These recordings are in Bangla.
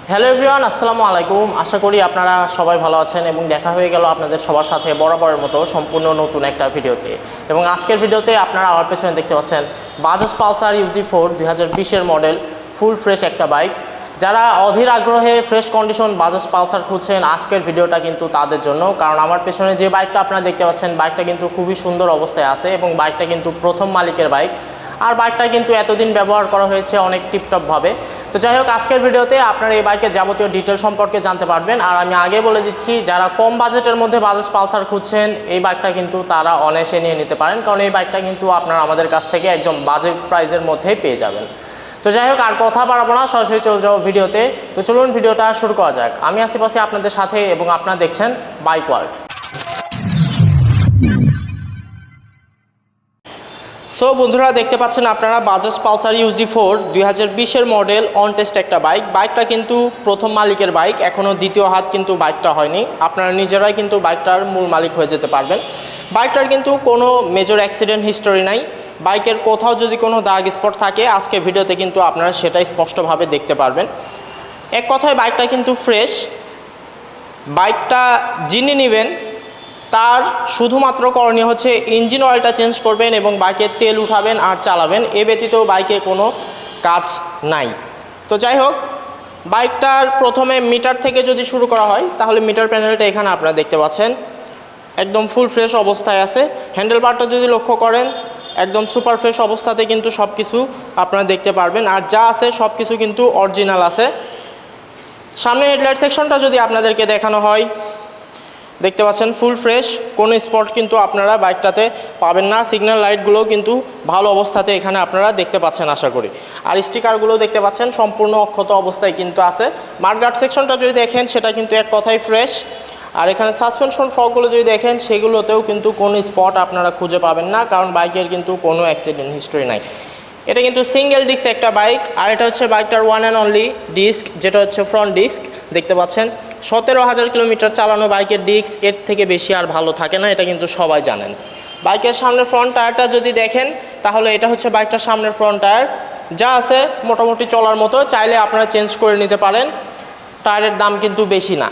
হ্যালো এভরিওয়ান, আসসালামু আলাইকুম। আশা করি আপনারা সবাই ভালো আছেন এবং দেখা হয়ে গেল আপনাদের সবার সাথে বরাবরের মতো সম্পূর্ণ নতুন একটা ভিডিওতে। এবং আজকের ভিডিওতে আপনারা আমার পেছনে দেখতে পাচ্ছেন বাজাজ পালসার UG4 2020-এর মডেল, ফুল ফ্রেশ একটা বাইক। যারা অধীর আগ্রহে ফ্রেশ কন্ডিশন বাজাজ পালসার খুঁজছেন, আজকের ভিডিওটা কিন্তু তাদের জন্য। কারণ আমার পেছনে যে বাইকটা আপনারা দেখতে পাচ্ছেন, বাইকটা কিন্তু খুবই সুন্দর অবস্থায় আছে এবং বাইকটা কিন্তু প্রথম মালিকের বাইক। আর বাইকটা কিন্তু এতদিন ব্যবহার করা হয়েছে অনেক টিপটপভাবে। তো যাই হোক, আজকের ভিডিওতে আপনারা এই বাইকের যাবতীয় ডিটেল সম্পর্কে জানতে পারবেন। আর আমি আগে বলে দিচ্ছি, যারা কম বাজেটের মধ্যে বাজাজ পালসার খুঁজছেন, এই বাইকটা কিন্তু তারা অনায়াসে নিয়ে নিতে পারেন, কারণ এই বাইকটা কিন্তু আপনারা আমাদের কাছ থেকে একদম বাজেট প্রাইসের মধ্যেই পেয়ে যাবেন। তো যাই হোক, আর কথা বাড়াবো না, সরাসরি চলে যাবো ভিডিওতে। তো চলুন ভিডিওটা শুরু করা যাক। আমি আসিফ আছি আপনাদের সাথে এবং আপনারা দেখছেন বাইক ওয়ার্ল্ড। সো বন্ধুরা, দেখতে পাচ্ছেন আপনারা বাজাজ পালসার UG4 2020-এর মডেল, অন টেস্ট একটা বাইক। বাইকটা কিন্তু প্রথম মালিকের বাইক, এখনও দ্বিতীয় হাত কিন্তু বাইকটা হয়নি। আপনারা নিজেরাই কিন্তু বাইকটার মূল মালিক হয়ে যেতে পারবেন। বাইকটার কিন্তু কোনো মেজর অ্যাক্সিডেন্ট হিস্টোরি নাই। বাইকের কোথাও যদি কোনো দাগ স্পট থাকে, আজকে ভিডিওতে কিন্তু আপনারা সেটাই স্পষ্টভাবে দেখতে পারবেন। এক কথায় বাইকটা কিন্তু ফ্রেশ। বাইকটা যিনি নেবেন তার শুধুমাত্র করণীয় হচ্ছে ইঞ্জিন অয়েলটা চেঞ্জ করবেন এবং বাইকের তেল উঠাবেন আর চালাবেন। এ ব্যতীত বাইকে কোনো কাজ নাই। তো যাই হোক, বাইকটার প্রথমে মিটার থেকে যদি শুরু করা হয়, তাহলে মিটার প্যানেলটা এখানে আপনারা দেখতে পাচ্ছেন একদম ফুল ফ্রেশ অবস্থায় আছে। হ্যান্ডেল বারটা যদি লক্ষ্য করেন, একদম সুপার ফ্রেশ অবস্থাতে কিন্তু সব কিছু আপনারা দেখতে পারবেন। আর যা আছে সব কিছু কিন্তু অরিজিনাল আছে। সামনে হেডলাইট সেকশনটা যদি আপনাদেরকে দেখানো হয়, দেখতে পাচ্ছেন ফুল ফ্রেশ, কোনো স্পট কিন্তু আপনারা বাইকটাতে পাবেন না। সিগন্যাল লাইটগুলোও কিন্তু ভালো অবস্থাতে এখানে আপনারা দেখতে পাচ্ছেন আশা করি। আর স্টিকারগুলো দেখতে পাচ্ছেন সম্পূর্ণ অক্ষত অবস্থায় কিন্তু আছে। মাডগার্ড সেকশনটা যদি দেখেন, সেটা কিন্তু এক কথায় ফ্রেশ। আর এখানে সাসপেনশন ফকগুলো যদি দেখেন, সেগুলোতেও কিন্তু কোনো স্পট আপনারা খুঁজে পাবেন না, কারণ বাইকের কিন্তু কোনো অ্যাক্সিডেন্ট হিস্ট্রি নাই। এটা কিন্তু সিঙ্গেল ডিস্ক একটা বাইক। আর এটা হচ্ছে বাইকটার ওয়ান অ্যান্ড অনলি ডিস্ক, যেটা হচ্ছে ফ্রন্ট ডিস্ক। দেখতে পাচ্ছেন 17,000 কিলোমিটার চালানো বাইকের ডিস্ক এর থেকে বেশি আর ভালো থাকে না, এটা কিন্তু সবাই জানেন। বাইকের সামনের ফ্রন্ট টায়ারটা যদি দেখেন, তাহলে এটা হচ্ছে বাইকটার সামনের ফ্রন্ট টায়ার, যা আছে মোটামুটি চলার মতো। চাইলে আপনারা চেঞ্জ করে নিতে পারেন, টায়ারের দাম কিন্তু বেশি না।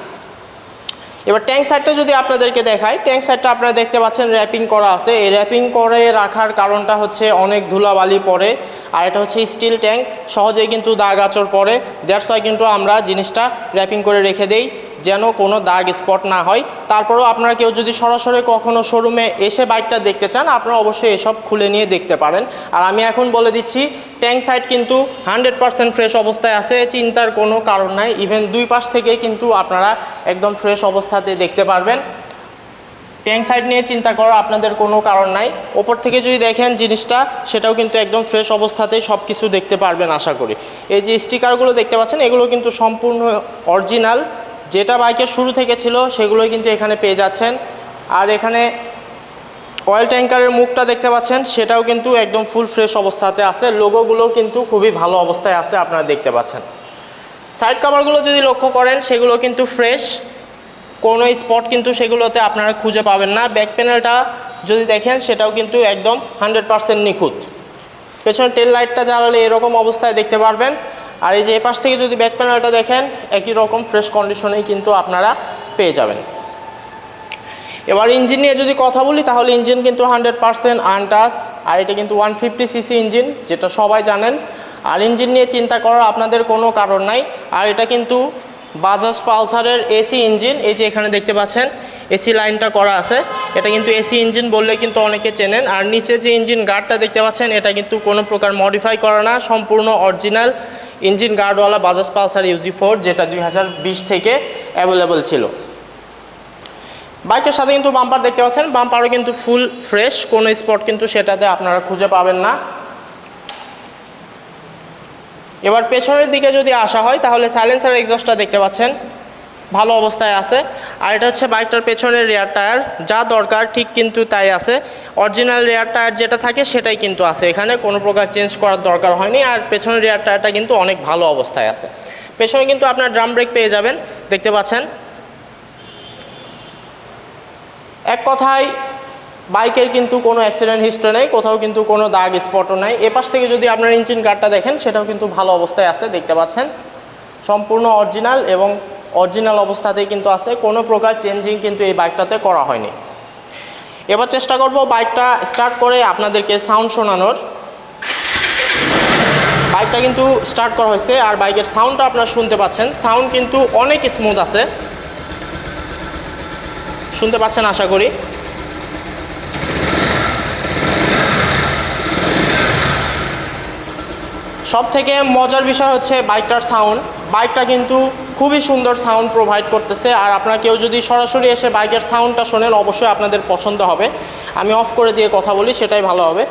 এবার ট্যাঙ্ক সাইডটা যদি আপনাদেরকে দেখাই, ট্যাঙ্ক সাইডটা আপনারা দেখতে পাচ্ছেন র্যাপিং করা আছে। এই র্যাপিং করে রাখার কারণটা হচ্ছে অনেক ধুলাবালি পড়ে, আর এটা হচ্ছে স্টিল ট্যাঙ্ক, সহজেই কিন্তু দাগ আঁচড় পড়ে। দ্যাটস ওয়াই কিন্তু আমরা জিনিসটা র্যাপিং করে রেখে দেই, যেন কোনো দাগ স্পট না হয়। তারপরেও আপনারা কেউ যদি সরাসরি কখনও শোরুমে এসে বাইকটা দেখতে চান, আপনারা অবশ্যই এসব খুলে নিয়ে দেখতে পারেন। আর আমি এখন বলে দিচ্ছি, ট্যাঙ্ক সাইড কিন্তু 100% ফ্রেশ অবস্থায় আছে, চিন্তার কোনো কারণ নাই। ইভেন দুই পাশ থেকে কিন্তু আপনারা একদম ফ্রেশ অবস্থাতে দেখতে পারবেন। ট্যাঙ্ক সাইড নিয়ে চিন্তা করার আপনাদের কোনো কারণ নাই। ওপর থেকে যদি দেখেন জিনিসটা, সেটাও কিন্তু একদম ফ্রেশ অবস্থাতেই সব কিছু দেখতে পারবেন আশা করি। এই যে স্টিকারগুলো দেখতে পাচ্ছেন, এগুলো কিন্তু সম্পূর্ণ অরিজিনাল, যেটা বাইকের শুরু থেকে ছিল সেগুলোই কিন্তু এখানে পেয়ে যাচ্ছেন। আর এখানে অয়েল ট্যাঙ্কারের মুখটা দেখতে পাচ্ছেন, সেটাও কিন্তু একদম ফুল ফ্রেশ অবস্থাতে আছে। লোগোগুলো কিন্তু খুবই ভালো অবস্থায় আছে, আপনারা দেখতে পাচ্ছেন। সাইড কভারগুলো যদি লক্ষ্য করেন, সেগুলো কিন্তু ফ্রেশ, কোনো স্পট কিন্তু সেগুলোতে আপনারা খুঁজে পাবেন না। ব্যাক প্যানেলটা যদি দেখেন, সেটাও কিন্তু একদম 100% নিখুঁত। পেছনে টেল লাইটটা জ্বালালে এরকম অবস্থায় দেখতে পারবেন। আর এই যে এপাশ থেকে যদি ব্যাক প্যানেলটা দেখেন, একই রকম ফ্রেশ কন্ডিশনেই কিন্তু আপনারা পেয়ে যাবেন। এবার ইঞ্জিন নিয়ে যদি কথা বলি, তাহলে ইঞ্জিন কিন্তু 100% আনটাচ। আর এটা কিন্তু 150cc ইঞ্জিন, যেটা সবাই জানেন। আর ইঞ্জিন নিয়ে চিন্তা করার আপনাদের কোনো কারণ নাই। আর এটা কিন্তু বাজাজ পালসারের এসি ইঞ্জিন। এই যে এখানে দেখতে পাচ্ছেন এসি লাইনটা করা আছে, এটা কিন্তু এসি ইঞ্জিন বললে কিন্তু অনেকে চেনেন। আর নিচে যে ইঞ্জিন গার্ডটা দেখতে পাচ্ছেন, এটা কিন্তু কোনো প্রকার মডিফাই করা না, সম্পূর্ণ অরিজিনাল ইঞ্জিন গার্ডওয়ালা বাজাজ পালসার UG4, যেটা 2020 থেকে অ্যাভেলেবল ছিল। বাইকের সাথে কিন্তু বাম্পার দেখতে পাচ্ছেন, বাম্পারও কিন্তু ফুল ফ্রেশ, কোনো স্পট কিন্তু সেটাতে আপনারা খুঁজে পাবেন না। এবার পেছনের দিকে যদি আসা হয়, তাহলে সাইলেন্সার এক্সস্টটা দেখতে পাচ্ছেন ভালো অবস্থায় আছে। আর এটা হচ্ছে বাইকটার পেছনের রেয়ার টায়ার, যা দরকার ঠিক কিন্তু তাই আছে। অরিজিনাল রেয়ার টায়ার যেটা থাকে সেটাই কিন্তু আছে, এখানে কোনো প্রকার চেঞ্জ করার দরকার হয়নি। আর পেছনের রেয়ার টায়ারটা কিন্তু অনেক ভালো অবস্থায় আছে। পেছনে কিন্তু আপনার ড্রাম ব্রেক পেয়ে যাবেন, দেখতে পাচ্ছেন। এক কথায় বাইকের কিন্তু কোনো অ্যাক্সিডেন্ট হিস্ট্রি নেই, কোথাও কিন্তু কোনো দাগ স্পটও নাই। এপাশ থেকে যদি আপনার ইঞ্জিন গার্ডটা দেখেন, সেটাও কিন্তু ভালো অবস্থায় আছে, দেখতে পাচ্ছেন। সম্পূর্ণ অরিজিনাল এবং অরিজিনাল অবস্থাতেই কিন্তু আছে, কোনো প্রকার চেঞ্জিং কিন্তু এই বাইকটাতে করা হয়নি। এবার চেষ্টা করব বাইকটা স্টার্ট করে আপনাদেরকে সাউন্ড শোনানোর। বাইকটা কিন্তু স্টার্ট করা হয়েছে আর বাইকের সাউন্ডটা আপনারা শুনতে পাচ্ছেন, সাউন্ড কিন্তু অনেক স্মুথ আছে, শুনতে পাচ্ছেন আশা করি। সব থেকে মজার বিষয় হচ্ছে বাইকটার সাউন্ড। বাইকটা কিন্তু খুবই সুন্দর সাউন্ড প্রোভাইড করতেছে, আর আপনারা কেউ যদি সরাসরি এসে বাইকের সাউন্ডটা শোনেন অবশ্যই আপনাদের পছন্দ হবে। আমি অফ করে দিয়ে কথা বলি, সেটাই ভালো হবে।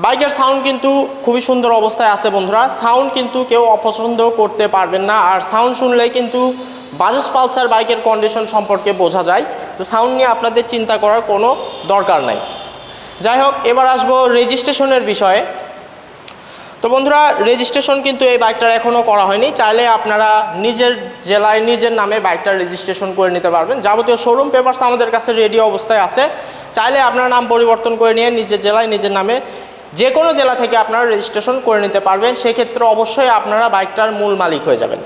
বাইকের সাউন্ড কিন্তু খুবই সুন্দর অবস্থায় আছে বন্ধুরা, সাউন্ড কিন্তু কেউ অপছন্দ করতে পারবেন না। আর সাউন্ড শুনলেই কিন্তু বাজাজ পালসার বাইকের কন্ডিশন সম্পর্কে বোঝা যায়, তো সাউন্ড নিয়ে আপনাদের চিন্তা করার কোনো দরকার নাই। যাই হোক, এবার আসবো রেজিস্ট্রেশনের বিষয়ে। তো বন্ধুরা, রেজিস্ট্রেশন কিন্তু এই বাইকটার এখনও করা হয়নি। চাইলে আপনারা নিজের জেলায় নিজের নামে বাইকটার রেজিস্ট্রেশন করে নিতে পারবেন। যাবতীয় শোরুম পেপারস আমাদের কাছে রেডি অবস্থায় আছে, চাইলে আপনার নাম পরিবর্তন করে নিয়ে নিজের জেলায় নিজের নামে যে কোনো জেলা থেকে আপনারা রেজিস্ট্রেশন করে নিতে পারবেন। সেক্ষেত্রে অবশ্যই আপনারা বাইকটার মূল মালিক হয়ে যাবেন।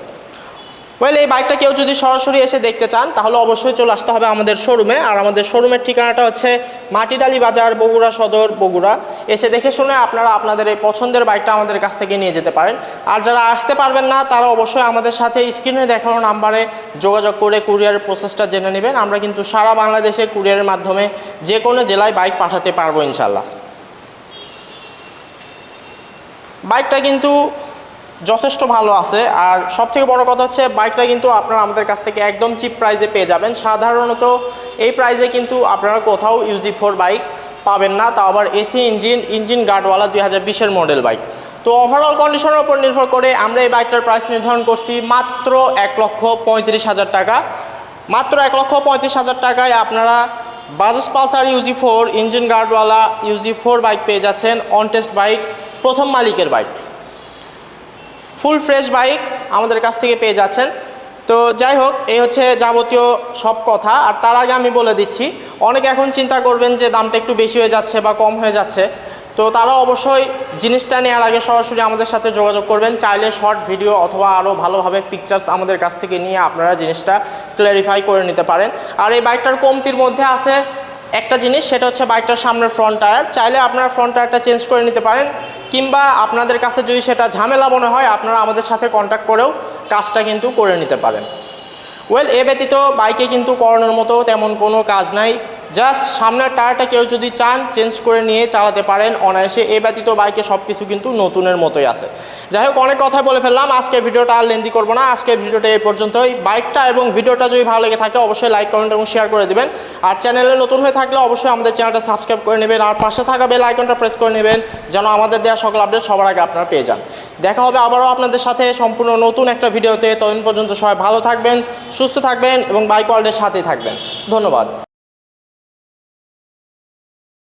এই বাইকটা কেউ যদি সরাসরি এসে দেখতে চান তাহলে অবশ্যই চলে আসতে হবে আমাদের শোরুমে। আর আমাদের শোরুমের ঠিকানাটা হচ্ছে মাটিডালি বাজার, বগুড়া সদর, বগুড়া। এসে দেখে শুনে আপনারা আপনাদের এই পছন্দের বাইকটা আমাদের কাছ থেকে নিয়ে যেতে পারেন। আর যারা আসতে পারবেন না তারা অবশ্যই আমাদের সাথে স্ক্রিনে দেখানো নাম্বারে যোগাযোগ করে কুরিয়ারের প্রসেসটা জেনে নেবেন। আমরা কিন্তু সারা বাংলাদেশে কুরিয়ারের মাধ্যমে যে কোনো জেলায় বাইক পাঠাতে পারবো ইনশাল্লাহ। বাইকটা কিন্তু যথেষ্ট ভালো আছে, আর সবথেকে বড় কথা হচ্ছে বাইকটা কিন্তু আপনারা আমাদের কাছ থেকে একদম চিপ প্রাইসে পেয়ে যাবেন। সাধারণত এই প্রাইসে কিন্তু আপনারা কোথাও UG4 বাইক পাবেন না, তাও আবার এসি ইঞ্জিন গার্ডওয়ালা 2020-এর মডেল বাইক। তো ওভারঅল কন্ডিশনের উপর নির্ভর করে আমরা এই বাইকটার প্রাইস নির্ধারণ করছি মাত্র 1,35,000 টাকা। মাত্র 1,35,000 টাকায় আপনারা বাজাজ পালসার UG4 ইঞ্জিন গার্ডওয়ালা UG4 বাইক পেয়ে যাচ্ছেন। অন টেস্ট বাইক, প্রথম মালিকের বাইক, ফুল ফ্রেশ বাইক আমাদের কাছ থেকে পেয়ে যাচ্ছেন। তো যাই হোক, এই হচ্ছে যাবতীয় সব কথা। আর তার আগে আমি বলে দিচ্ছি, অনেকে এখন চিন্তা করবেন যে দামটা একটু বেশি হয়ে যাচ্ছে বা কম হয়ে যাচ্ছে, তো তারা অবশ্যই জিনিসটা নেওয়ার আগে সরাসরি আমাদের সাথে যোগাযোগ করবেন। চাইলে শর্ট ভিডিও অথবা আরও ভালোভাবে পিকচার্স আমাদের কাছ থেকে নিয়ে আপনারা জিনিসটা ক্ল্যারিফাই করে নিতে পারেন। আর এই বাইকটার কমতির মধ্যে আছে একটা জিনিস, সেটা হচ্ছে বাইকটার সামনের ফ্রন্ট টায়ার। চাইলে আপনারা ফ্রন্ট টায়ারটা চেঞ্জ করে নিতে পারেন, কিংবা আপনাদের কাছে যদি সেটা ঝামেলা মনে হয় আপনারা আমাদের সাথে কন্ট্যাক্ট করেও কাজটা কিন্তু করে নিতে পারেন। এ ব্যতীত বাইকে কিন্তু করানোর মতো তেমন কোনো কাজ নাই, জাস্ট সামনের টায়ারটা কেউ যদি চান চেঞ্জ করে নিয়ে চালাতে পারেন অনায়াসে। এ ব্যতীত বাইকে সব কিছু কিন্তু নতুনের মতোই আছে। যাই হোক, অনেক কথা বলে ফেললাম, আজকের ভিডিওটা আর লেন্দি করবো না। আজকের ভিডিওটা এই পর্যন্তই। বাইকটা এবং ভিডিওটা যদি ভালো লেগে থাকে অবশ্যই লাইক, কমেন্ট এবং শেয়ার করে দেবেন। আর চ্যানেলে নতুন হয়ে থাকলে অবশ্যই আমাদের চ্যানেলটা সাবস্ক্রাইব করে নেবেন, আর পাশে থাকা বেল আইকনটা প্রেস করে নেবেন যেন আমাদের দেওয়া সকল আপডেট সবার আগে আপনারা পেয়ে যান। দেখা হবে আবারও আপনাদের সাথে সম্পূর্ণ নতুন একটা ভিডিওতে। ততদিন পর্যন্ত সবাই ভালো থাকবেন, সুস্থ থাকবেন এবং বাইক ওয়ার্ল্ডের সাথেই থাকবেন। ধন্যবাদ।